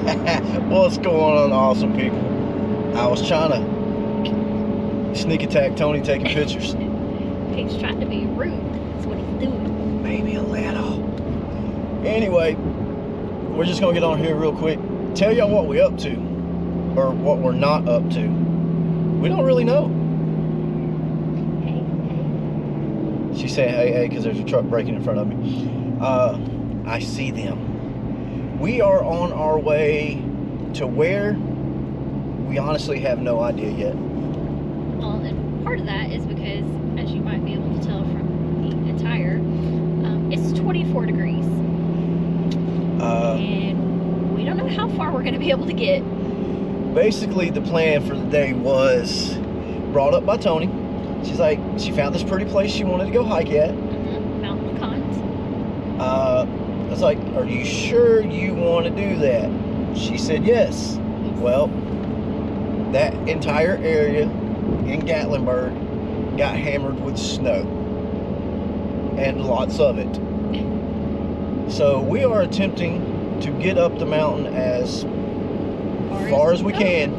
What's going on, awesome people? I was trying to sneak attack Tony taking pictures. He's trying to be rude. That's what he's doing. Maybe a little. Anyway, we're just gonna get on here real quick. Tell y'all what we're up to, or what we're not up to. We don't really know. Hey, She said, hey, because there's a truck braking in front of me. I see them. We are on our way to where? We honestly have no idea yet. well, and part of that is because, as you might be able to tell from the attire, it's 24 degrees. And we don't know how far we're going to be able to get. Basically, the plan for the day was brought up by Tony. She's like, she found this pretty place she wanted to go hike at. Mount Pecans. I was like, are you sure you want to do that? She said yes. Well, that entire area in Gatlinburg got hammered with snow. And lots of it. So we are attempting to get up the mountain as far as we can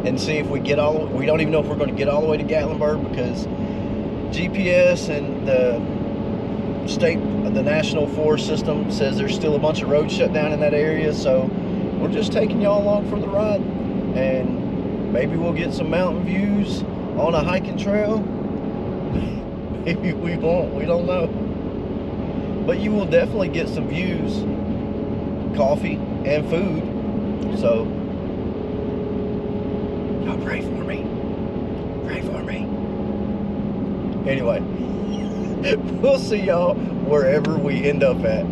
and see if we get all. We don't even know if we're going to get all the way to Gatlinburg because GPS and the National Forest System says there's still a bunch of roads shut down in that area. So we're just taking y'all along for the ride, and maybe we'll get some mountain views on a hiking trail. Maybe we won't. We don't know. But you will definitely get some views, coffee, and food. So, y'all pray for me. Pray for me. Anyway, we'll see y'all wherever we end up at.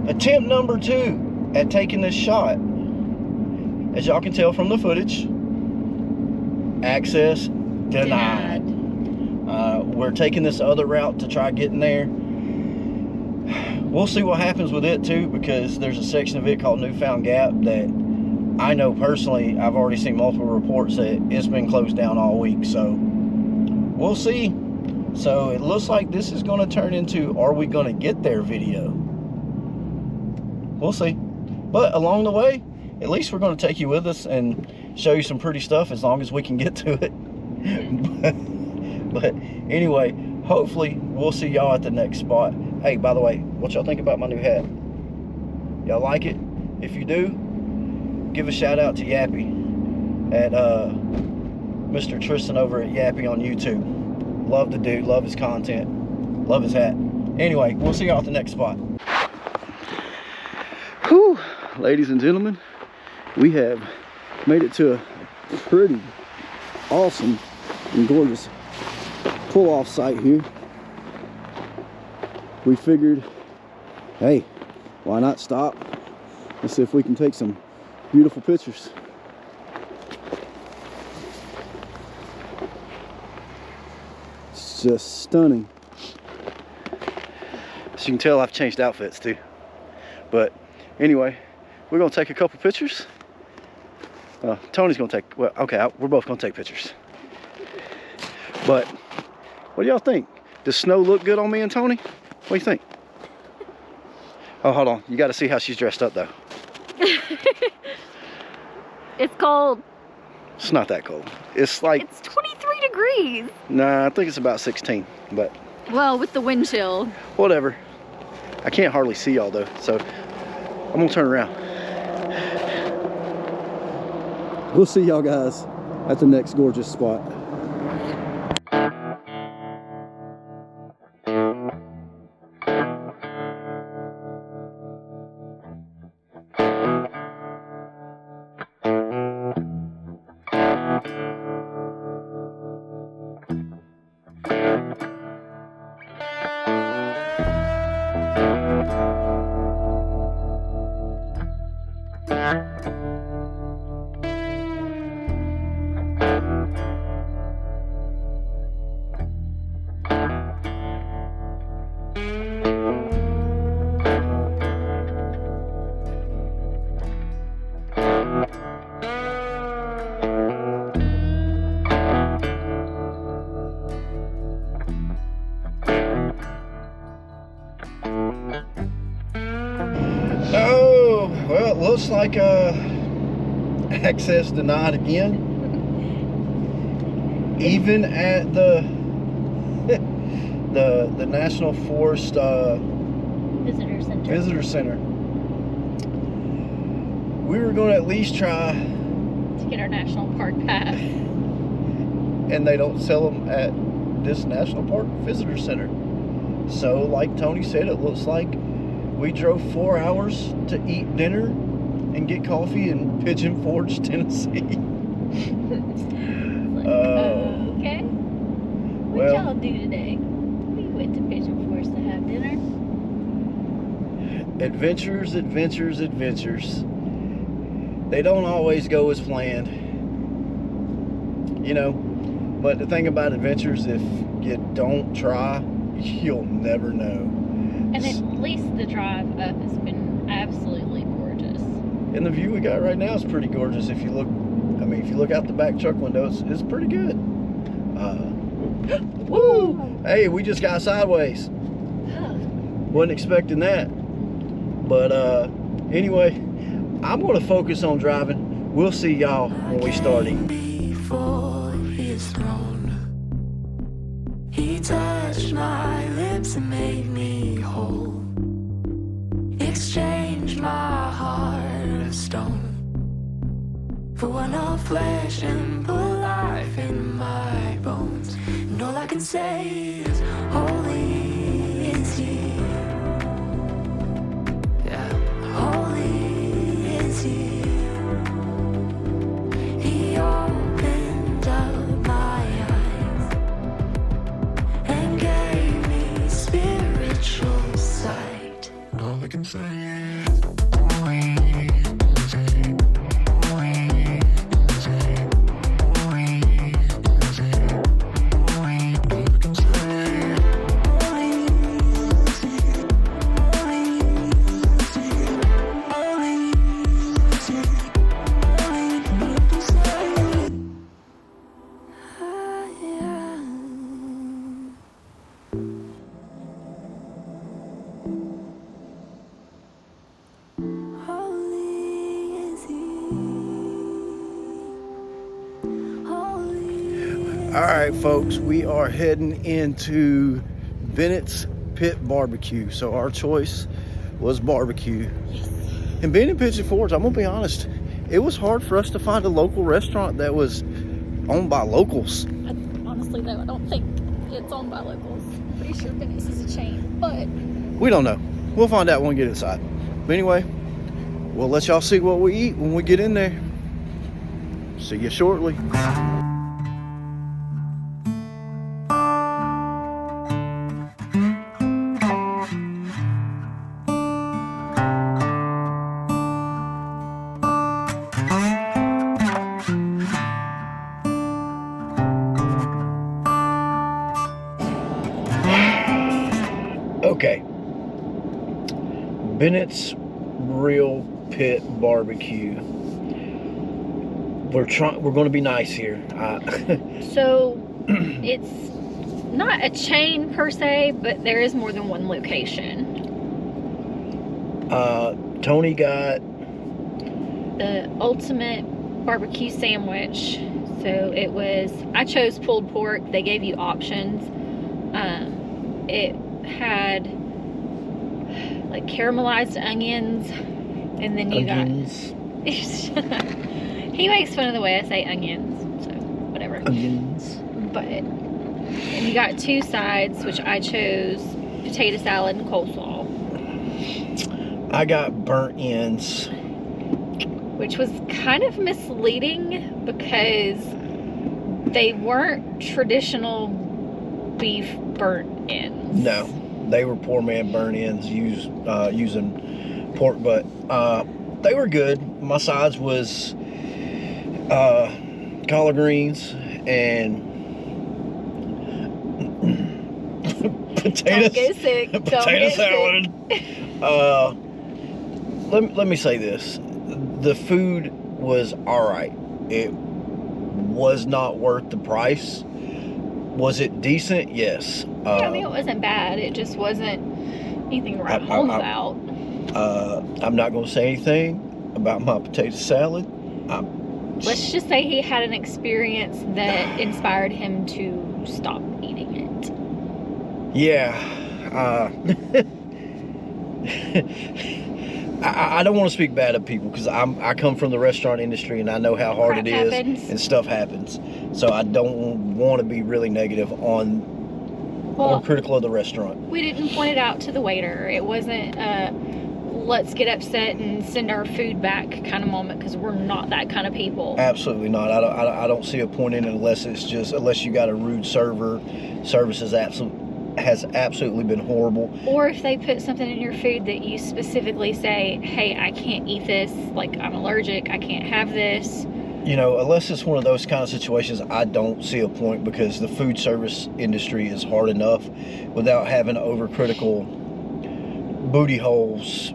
Attempt number 2 at taking this shot. As y'all can tell from the footage, access denied. We're taking this other route to try getting there. We'll see what happens with it too, because there's a section of it called Newfound Gap that I know personally, I've already seen multiple reports that it's been closed down all week. So we'll see. So it looks like this is going to turn into are we going to get there video. We'll see. But along the way, at least we're going to take you with us and show you some pretty stuff as long as we can get to it. but anyway, hopefully we'll see y'all at the next spot. Hey, by the way, what y'all think about my new hat? Y'all like it? If you do, give a shout out to Yappy at Mr. Tristan over at Yappy on YouTube. Love the dude, love his content, love his hat. Anyway, we'll see y'all at the next spot. Whew, ladies and gentlemen, we have made it to a pretty awesome and gorgeous pull-off site here. We figured, hey, why not stop and see if we can take some beautiful pictures. It's just stunning. As you can tell, I've changed outfits too. But anyway, we're gonna take a couple pictures. Tony's gonna take, well, okay, we're both gonna take pictures. But what do y'all think? Does snow look good on me and Tony? What do you think? Oh, hold on. You got to see how she's dressed up though. It's cold. It's not that cold. It's like, It's 23 degrees. nah, I think it's about 16, but Well, with the wind chill. whatever. I can't hardly see y'all though, so I'm gonna turn around. We'll see y'all guys at the next gorgeous spot. Oh, well, it looks like access denied again. Even at the the National Forest Visitor Center. We were going to at least try, to get our national park pass. and they don't sell them at this National Park Visitor Center. So, like Tony said, it looks like we drove 4 hours to eat dinner and get coffee in Pigeon Forge, Tennessee. Okay. What well- y'all do today? We went to Pigeon Forge to have dinner. Adventures, adventures, adventures. They don't always go as planned. You know, but the thing about adventures, if you don't try, you'll never know. And at least the drive up has been absolutely gorgeous. And the view we got right now is pretty gorgeous. If you look, I mean, if you look out the back truck window, it's pretty good. Woo! Hey, we just got sideways. Wasn't expecting that. But anyway, I'm going to focus on driving. We'll see y'all when we start eating. Before his throne, he touched my lips and made me whole. Exchanged my heart of stone for one of flesh and put life in my bones. And all I can say is, holy is he. Yeah, holy is he. He opened up my eyes and gave me spiritual sight. All I can say is, holy is he. Holy is he. Holy is he. Holy, all I can say is, holy is he. Holy is he. Holy is he. Holy, all I can say is, holy is he. Holy. All right, folks, we are heading into Bennett's Pit Barbecue. So our choice was barbecue. And being in Pigeon Forge, I'm gonna be honest, it was hard for us to find a local restaurant that was owned by locals. Honestly, though, I don't think it's owned by locals. Pretty sure Bennett's is a chain, but We don't know. We'll find out when we get inside. But anyway, we'll let y'all see what we eat when we get in there. See you shortly. Okay. Bennett's Real Pit Barbecue. We're going to be nice here. so it's not a chain per se, but there is more than one location. Tony got The ultimate barbecue sandwich. So it was, I chose pulled pork. They gave you options. It had like caramelized onions, and then you onions. He makes fun of the way I say onions, so whatever. Onions. But and you got two sides, which I chose potato salad and coleslaw, I got burnt ends. which was kind of misleading because they weren't traditional beef burnt ends. No, they were poor man burnt ends using pork butt. They were good. My sides was collard greens and potato Don't get sick. Don't potato get salad. Let me say this: the food was all right. It was not worth the price. Was it decent? Yes. Yeah, I mean, it wasn't bad. It just wasn't Anything to write I- home I- about. I'm not going to say anything about my potato salad. Let's just say he had an experience that inspired him to stop eating it. Yeah. I don't want to speak bad of people because I come from the restaurant industry and I know how hard Crap it is happens. and stuff happens. So I don't want to be really negative or Well, critical of the restaurant. we didn't point it out to the waiter. It wasn't let's get upset and send our food back kind of moment, because we're not that kind of people. Absolutely not. I don't see a point in it unless you got a rude server. Service has absolutely been horrible. Or if they put something in your food that you specifically say, hey, I can't eat this, like I'm allergic, I can't have this. You know, unless it's one of those kind of situations, I don't see a point, because the food service industry is hard enough without having overcritical booty holes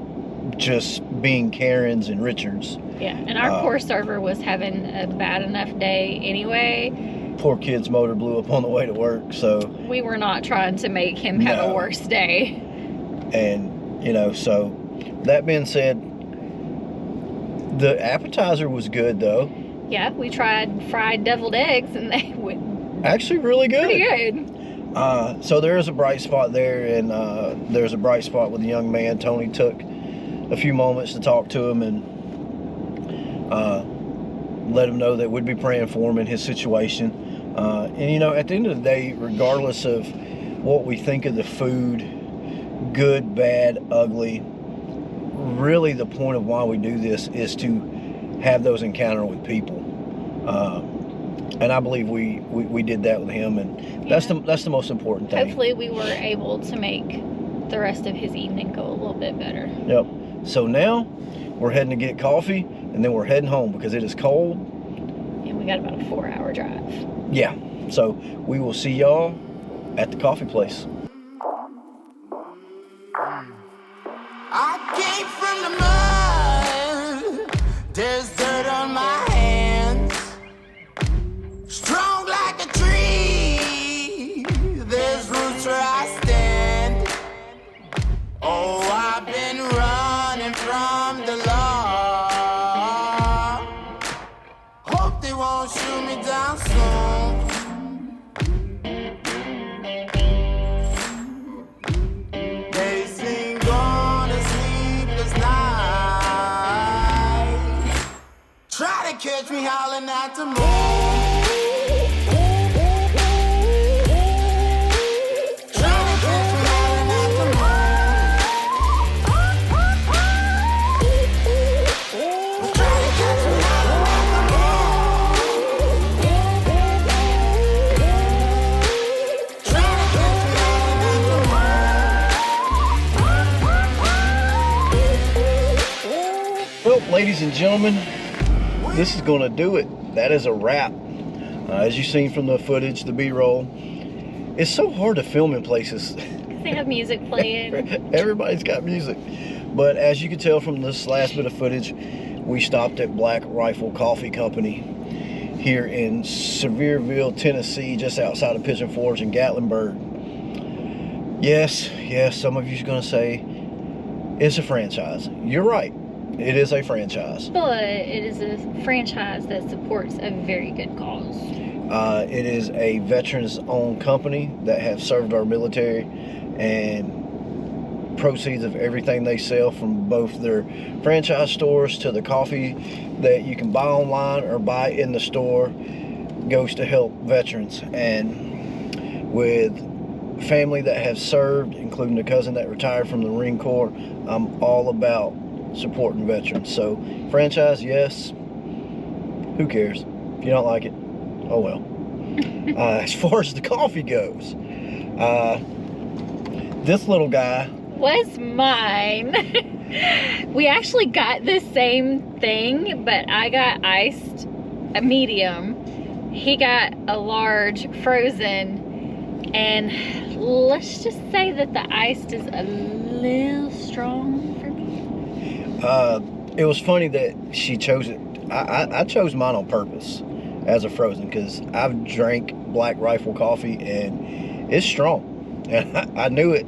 just being Karens and Richards. Yeah, and our poor server was having a bad enough day anyway. Poor kid's motor blew up on the way to work, so... We were not trying to make him have a worse day. And, you know, so that being said, the appetizer was good, though. Yeah, we tried fried deviled eggs, and they were Actually really good. pretty good. So there is a bright spot there, and there's a bright spot with the young man. Tony took a few moments to talk to him and let him know that we'd be praying for him in his situation. And you know, at the end of the day, regardless of what we think of the food, good, bad, ugly, really the point of why we do this is to have those encounters with people. And I believe we did that with him, and that's the most important thing. Hopefully we were able to make the rest of his evening go a little bit better. Yep. So now we're heading to get coffee, and then we're heading home because it is cold. And we got about a 4-hour drive. Yeah. So we will see y'all at the coffee place. I came from the mud. There's dirt on my hands. Strong like a tree. There's roots where I stand. Oh, I've been running from the law. Hope they won't shoot me down soon. They sing on a sleepless night. Try to catch me howling at the moon. Try to catch me howling at the moon. Try to catch me howling at the moon. Try to catch me howling at the moon. Well, ladies and gentlemen, this is going to do it. That is a wrap. As you've seen from the footage, the B-roll, it's so hard to film in places. They have music playing. Everybody's got music. But as you can tell from this last bit of footage, we stopped at Black Rifle Coffee Company here in Sevierville, Tennessee, just outside of Pigeon Forge and Gatlinburg. Yes, some of you's going to say it's a franchise. You're right. It is a franchise. But it is a franchise that supports a very good cause. It is a veterans-owned company that have served our military, and proceeds of everything they sell from both their franchise stores to the coffee that you can buy online or buy in the store goes to help veterans. And with family that have served, including a cousin that retired from the Marine Corps, I'm all about supporting veterans. So franchise, yes. Who cares? If you don't like it, oh well. As far as the coffee goes, this little guy Was mine. We actually got the same thing, but I got iced a medium. He got a large frozen, and let's just say that the iced is a little strong for me. it was funny that she chose it. I chose mine on purpose as a frozen because I've drank Black Rifle coffee and it's strong, and I knew it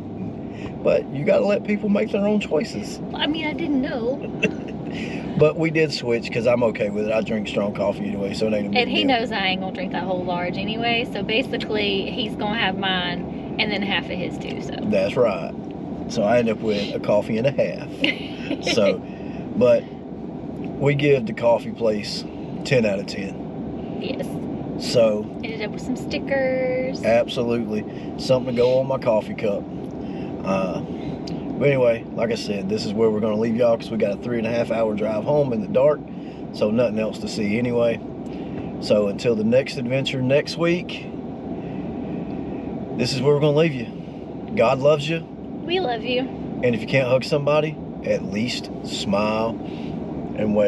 But you got to let people make their own choices. I mean, I didn't know. But we did switch because I'm okay with it. I drink strong coffee anyway, so it ain't a big And he deal. knows I ain't gonna drink that whole large anyway. So basically, he's gonna have mine and then half of his too. So That's right. So I end up with a coffee and a half. So, but we give the coffee place 10 out of 10. yes, So, ended up with some stickers. absolutely something to go on my coffee cup. But anyway, like I said, this is where we're going to leave y'all because we got a 3.5 hour drive home in the dark. So nothing else to see anyway. So until the next adventure next week, this is where we're going to leave you. God loves you. We love you. And if you can't hug somebody, at least smile and wave.